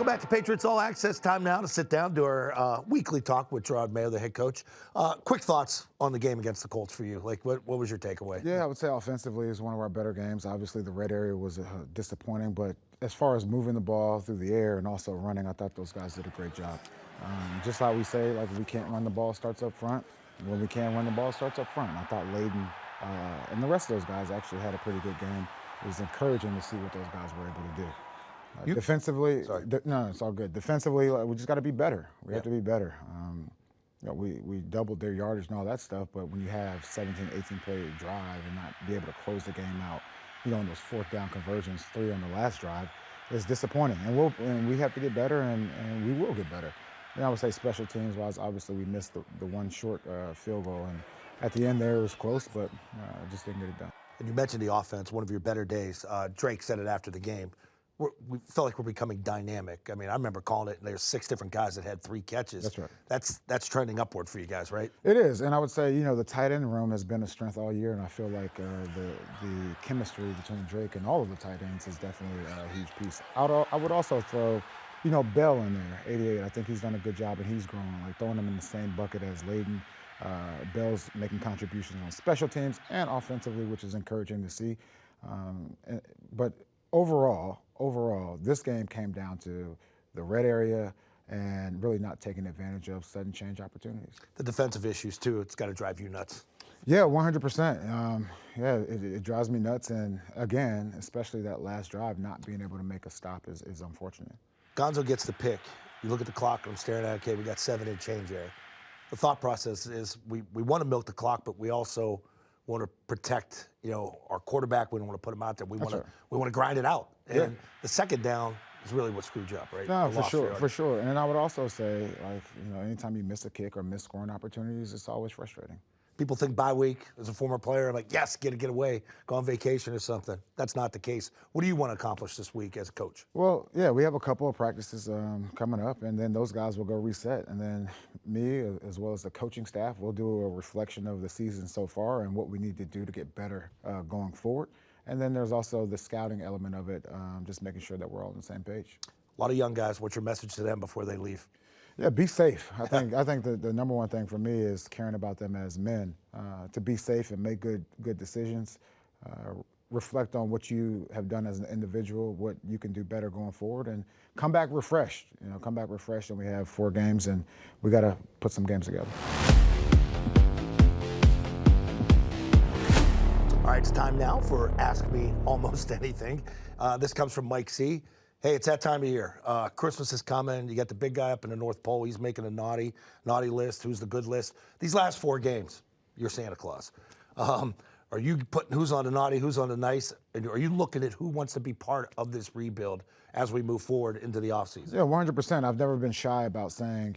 Welcome back to Patriots All Access. Time now to sit down, do our weekly talk with Jerod Mayo, the head coach. Quick thoughts on the game against the Colts for you. Like, what was your takeaway? Yeah, I would say offensively is one of our better games. Obviously, the red area was disappointing, but as far as moving the ball through the air and also running, I thought those guys did a great job. Just like we say, like, we can't run the ball, starts up front. When we can run the ball, starts up front. And I thought Layden and the rest of those guys actually had a pretty good game. It was encouraging to see what those guys were able to do. Defensively, no, it's all good. Defensively, we just got to be better. We have to be better. We doubled their yardage and all that stuff, but when you have 17, 18 play drive and not be able to close the game out, on those fourth down conversions, 3 on the last drive, it's disappointing. And we have to get better, and we will get better. And I would say special teams wise, obviously we missed the one short field goal, and at the end there it was close, but just didn't get it done. And you mentioned the offense, one of your better days. Drake said it after the game. We felt like we're becoming dynamic. I mean, I remember calling it, and there's 6 different guys that had 3 catches. That's right. That's trending upward for you guys, right? It is, and I would say, the tight end room has been a strength all year, and I feel like the chemistry between Drake and all of the tight ends is definitely a huge piece. I would also throw, Bell in there, 88. I think he's done a good job, and he's grown, like throwing him in the same bucket as Layden. Bell's making contributions on special teams and offensively, which is encouraging to see. But overall, this game came down to the red area and really not taking advantage of sudden change opportunities. The defensive issues, too, it's got to drive you nuts. Yeah, 100%. It drives me nuts. And again, especially that last drive, not being able to make a stop is unfortunate. Gonzo gets the pick. You look at the clock, and I'm staring at it, okay, we got 7 and change there. The thought process is we want to milk the clock, but we also want to protect, our quarterback. We don't want to put him out there. We want to grind it out. And the second down is really what screwed you up, right? No, for sure. And then I would also say, anytime you miss a kick or miss scoring opportunities, it's always frustrating. People think bye week, as a former player, I'm like, yes, get away, go on vacation or something. That's not the case. What do you want to accomplish this week as a coach? Well, yeah, we have a couple of practices coming up, and then those guys will go reset. And then me, as well as the coaching staff, we'll do a reflection of the season so far and what we need to do to get better going forward. And then there's also the scouting element of it, just making sure that we're all on the same page. A lot of young guys, what's your message to them before they leave? Yeah, be safe. I think the number one thing for me is caring about them as men, to be safe and make good decisions, reflect on what you have done as an individual, what you can do better going forward, and come back refreshed. Come back refreshed, and we have 4 games, and we got to put some games together. All right, it's time now for Ask Me Almost Anything. This comes from Mike C. Hey, it's that time of year. Christmas is coming. You got the big guy up in the North Pole. He's making a naughty list. Who's the good list? These last 4 games, you're Santa Claus. Are you putting who's on the naughty, who's on the nice? And are you looking at who wants to be part of this rebuild as we move forward into the offseason? Yeah, 100%. I've never been shy about saying,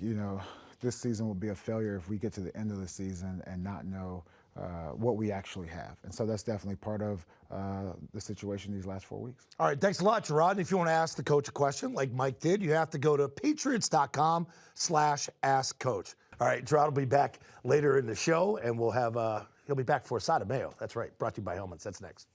this season will be a failure if we get to the end of the season and not know what we actually have. And so that's definitely part of the situation these last 4 weeks. All right, thanks a lot, Jerod. And if you want to ask the coach a question like Mike did, you have to go to patriots.com/askcoach. All right, Jerod will be back later in the show, and we'll have, he'll be back for a side of Mayo. That's right, brought to you by Helmets. That's next.